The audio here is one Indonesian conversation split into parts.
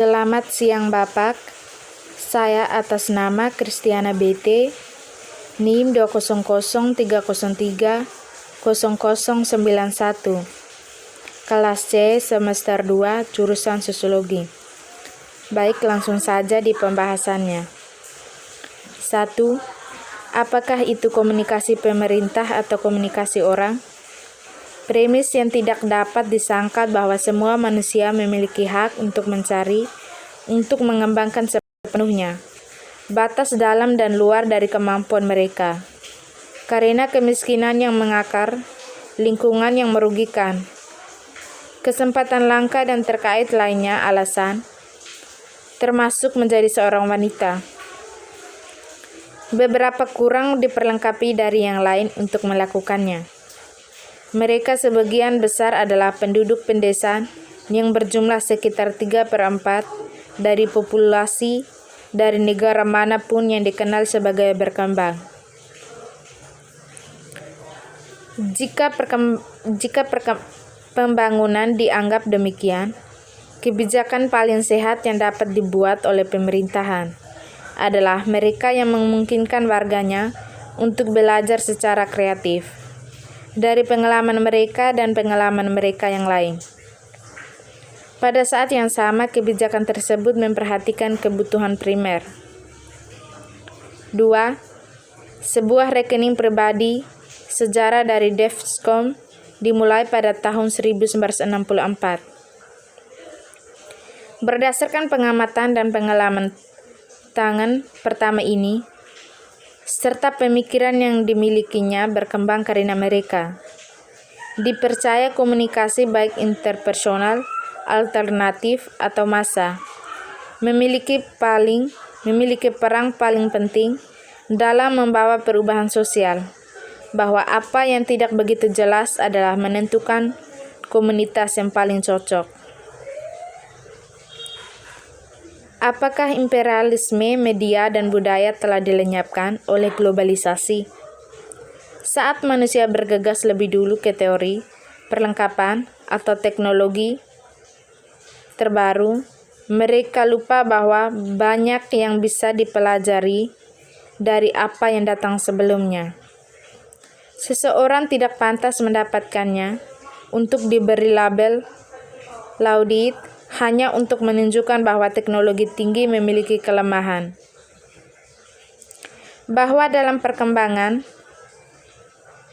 Selamat siang Bapak, saya atas nama Kristiana BT, NIM 20030300091, kelas C semester 2, jurusan Sosiologi. Baik, langsung saja di pembahasannya. 1. Apakah itu komunikasi pemerintah atau komunikasi orang? Premis yang tidak dapat disangkal bahwa semua manusia memiliki hak untuk mencari, untuk mengembangkan sepenuhnya, batas dalam dan luar dari kemampuan mereka. Karena kemiskinan yang mengakar, lingkungan yang merugikan, kesempatan langka dan terkait lainnya alasan, termasuk menjadi seorang wanita. Beberapa kurang diperlengkapi dari yang lain untuk melakukannya. Mereka sebagian besar adalah penduduk pedesaan yang berjumlah sekitar 3/4 dari populasi dari negara manapun yang dikenal sebagai berkembang. Jika pembangunan dianggap demikian, kebijakan paling sehat yang dapat dibuat oleh pemerintahan adalah mereka yang memungkinkan warganya untuk belajar secara kreatif dari pengalaman mereka dan pengalaman mereka yang lain. Pada saat yang sama, kebijakan tersebut memperhatikan kebutuhan primer. 2. Sebuah rekening pribadi sejarah dari Devscom dimulai pada tahun 1964. Berdasarkan pengamatan dan pengalaman tangan pertama ini, serta pemikiran yang dimilikinya berkembang karena mereka dipercaya komunikasi baik interpersonal, alternatif, atau massa memiliki perang paling penting dalam membawa perubahan sosial, bahwa apa yang tidak begitu jelas adalah menentukan komunitas yang paling cocok. Apakah imperialisme media dan budaya telah dilenyapkan oleh globalisasi? Saat manusia bergegas lebih dulu ke teori, perlengkapan, atau teknologi terbaru, mereka lupa bahwa banyak yang bisa dipelajari dari apa yang datang sebelumnya. Seseorang tidak pantas mendapatkannya untuk diberi label laudit hanya untuk menunjukkan bahwa teknologi tinggi memiliki kelemahan. Bahwa dalam perkembangan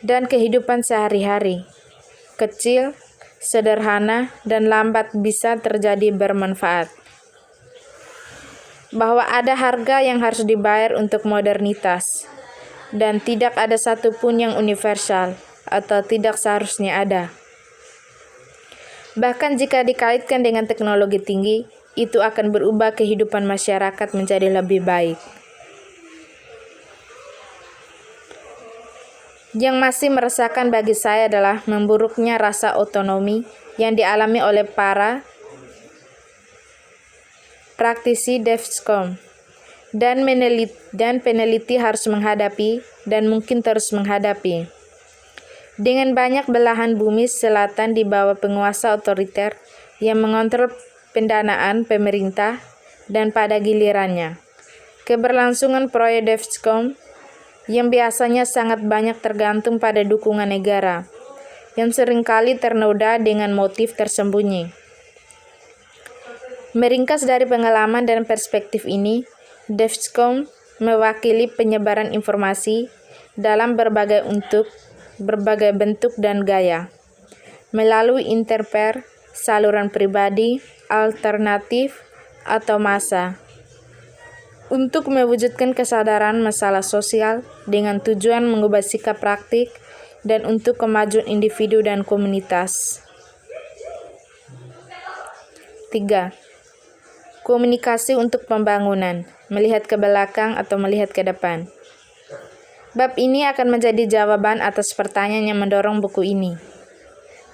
dan kehidupan sehari-hari, kecil, sederhana, dan lambat bisa terjadi bermanfaat. Bahwa ada harga yang harus dibayar untuk modernitas, dan tidak ada satupun yang universal atau tidak seharusnya ada. Bahkan jika dikaitkan dengan teknologi tinggi, itu akan berubah kehidupan masyarakat menjadi lebih baik. Yang masih meresahkan bagi saya adalah memburuknya rasa otonomi yang dialami oleh para praktisi Devscom dan peneliti harus menghadapi dan mungkin terus menghadapi. Dengan banyak belahan bumi selatan di bawah penguasa otoriter yang mengontrol pendanaan pemerintah dan pada gilirannya, keberlangsungan proyek Devscom yang biasanya sangat banyak tergantung pada dukungan negara, yang seringkali ternoda dengan motif tersembunyi. Meringkas dari pengalaman dan perspektif ini, Devscom mewakili penyebaran informasi dalam berbagai bentuk dan gaya, melalui saluran pribadi, alternatif, atau massa, untuk mewujudkan kesadaran masalah sosial dengan tujuan mengubah sikap praktik dan untuk kemajuan individu dan komunitas. 3. Komunikasi untuk pembangunan, melihat ke belakang atau melihat ke depan. Bab ini akan menjadi jawaban atas pertanyaan yang mendorong buku ini.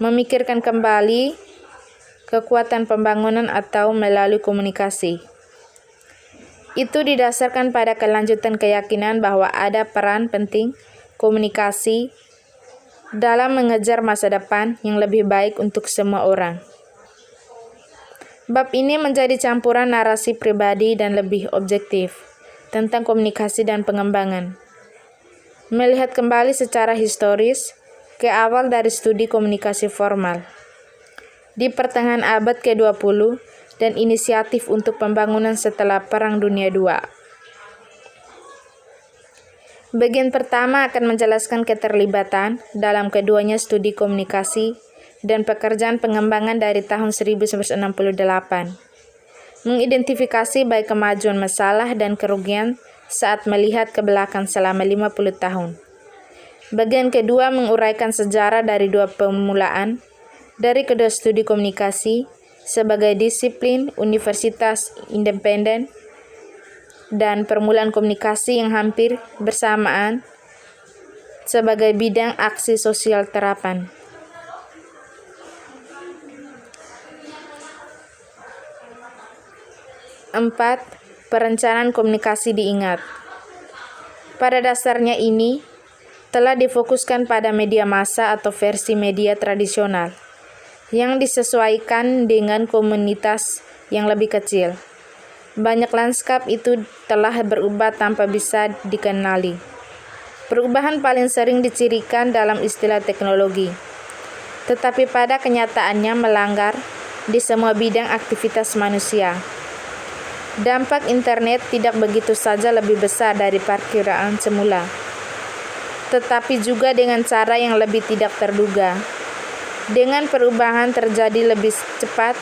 Memikirkan kembali kekuatan pembangunan atau melalui komunikasi. Itu didasarkan pada kelanjutan keyakinan bahwa ada peran penting komunikasi dalam mengejar masa depan yang lebih baik untuk semua orang. Bab ini menjadi campuran narasi pribadi dan lebih objektif tentang komunikasi dan pengembangan. Melihat kembali secara historis ke awal dari studi komunikasi formal di pertengahan abad ke-20 dan inisiatif untuk pembangunan setelah Perang Dunia II. Bagian pertama akan menjelaskan keterlibatan dalam keduanya studi komunikasi dan pekerjaan pengembangan dari tahun 1968, mengidentifikasi baik kemajuan masalah dan kerugian saat melihat ke belakang selama 50 tahun. Bagian kedua menguraikan sejarah dari dua permulaan dari kedua studi komunikasi sebagai disiplin universitas independen dan permulaan komunikasi yang hampir bersamaan sebagai bidang aksi sosial terapan. 4. Perencanaan komunikasi diingat. Pada dasarnya ini telah difokuskan pada media massa atau versi media tradisional yang disesuaikan dengan komunitas yang lebih kecil. Banyak lanskap itu telah berubah tanpa bisa dikenali. Perubahan paling sering dicirikan dalam istilah teknologi, tetapi pada kenyataannya melanggar di semua bidang aktivitas manusia. Dampak internet tidak begitu saja lebih besar dari perkiraan semula, tetapi juga dengan cara yang lebih tidak terduga. Dengan perubahan terjadi lebih cepat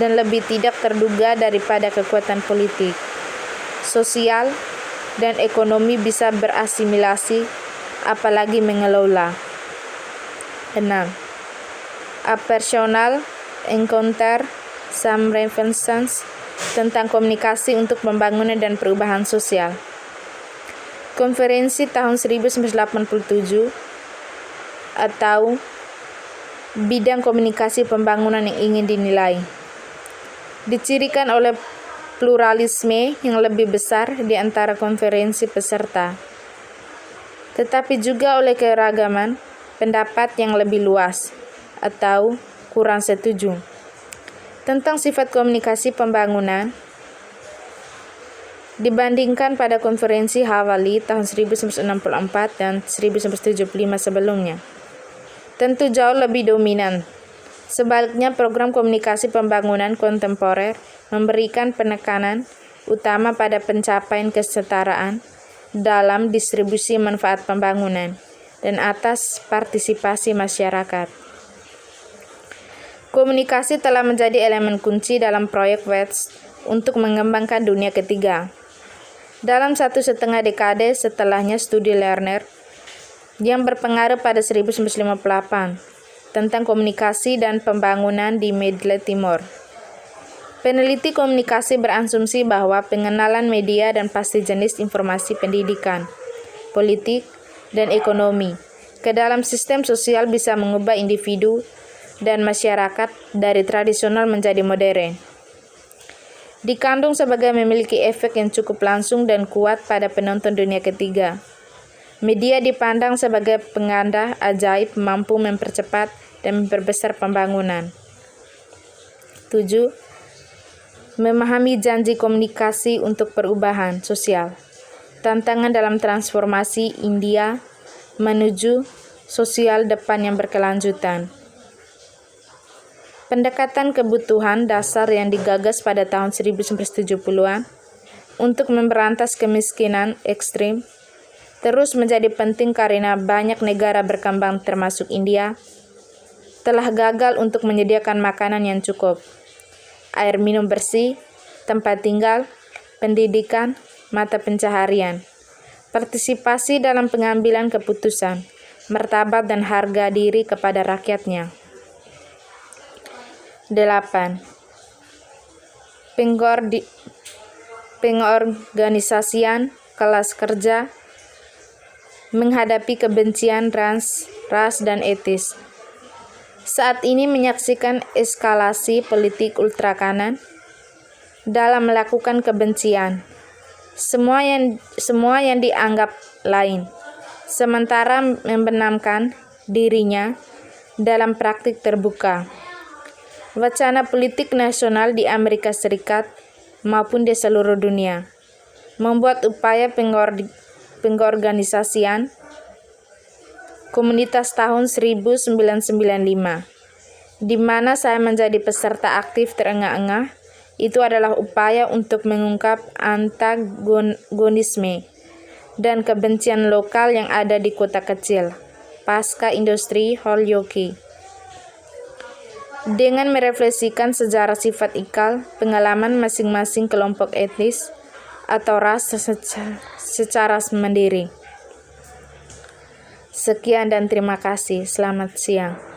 dan lebih tidak terduga daripada kekuatan politik, sosial, dan ekonomi bisa berasimilasi, apalagi mengelola. 6. A personal encounter some references tentang komunikasi untuk pembangunan dan perubahan sosial. Konferensi tahun 1987 atau bidang komunikasi pembangunan yang ingin dinilai dicirikan oleh pluralisme yang lebih besar di antara konferensi peserta, tetapi juga oleh keragaman pendapat yang lebih luas atau kurang setuju tentang sifat komunikasi pembangunan dibandingkan pada konferensi Hawali tahun 1964 dan 1975 sebelumnya. Tentu jauh lebih dominan. Sebaliknya, program komunikasi pembangunan kontemporer memberikan penekanan utama pada pencapaian kesetaraan dalam distribusi manfaat pembangunan dan atas partisipasi masyarakat. Komunikasi telah menjadi elemen kunci dalam proyek WETS untuk mengembangkan dunia ketiga. Dalam 1,5 dekade setelahnya, studi Lerner yang berpengaruh pada 1958 tentang komunikasi dan pembangunan di Middle Timor. Peneliti komunikasi berasumsi bahwa pengenalan media dan pasti jenis informasi pendidikan, politik, dan ekonomi ke dalam sistem sosial bisa mengubah individu dan masyarakat dari tradisional menjadi modern. Dikandung sebagai memiliki efek yang cukup langsung dan kuat pada penonton dunia ketiga. Media dipandang sebagai penganda ajaib mampu mempercepat dan memperbesar pembangunan. 7. Memahami janji komunikasi untuk perubahan sosial. Tantangan dalam transformasi India menuju sosial depan yang berkelanjutan. Pendekatan kebutuhan dasar yang digagas pada tahun 1970-an untuk memberantas kemiskinan ekstrim terus menjadi penting karena banyak negara berkembang termasuk India telah gagal untuk menyediakan makanan yang cukup, air minum bersih, tempat tinggal, pendidikan, mata pencaharian, partisipasi dalam pengambilan keputusan, martabat dan harga diri kepada rakyatnya. 8. Pengorganisasian kelas kerja menghadapi kebencian ras dan etis. Saat ini menyaksikan eskalasi politik ultrakanan dalam melakukan kebencian, semua yang dianggap lain, sementara membenamkan dirinya dalam praktik terbuka. wacana politik nasional di Amerika Serikat maupun di seluruh dunia, membuat upaya pengorganisasian komunitas tahun 1995, di mana saya menjadi peserta aktif terengah-engah. Itu adalah upaya untuk mengungkap antagonisme dan kebencian lokal yang ada di kota kecil pasca industri Holyoke, dengan merefleksikan sejarah sifat ikal, pengalaman masing-masing kelompok etnis atau ras secara mandiri. Sekian dan terima kasih. Selamat siang.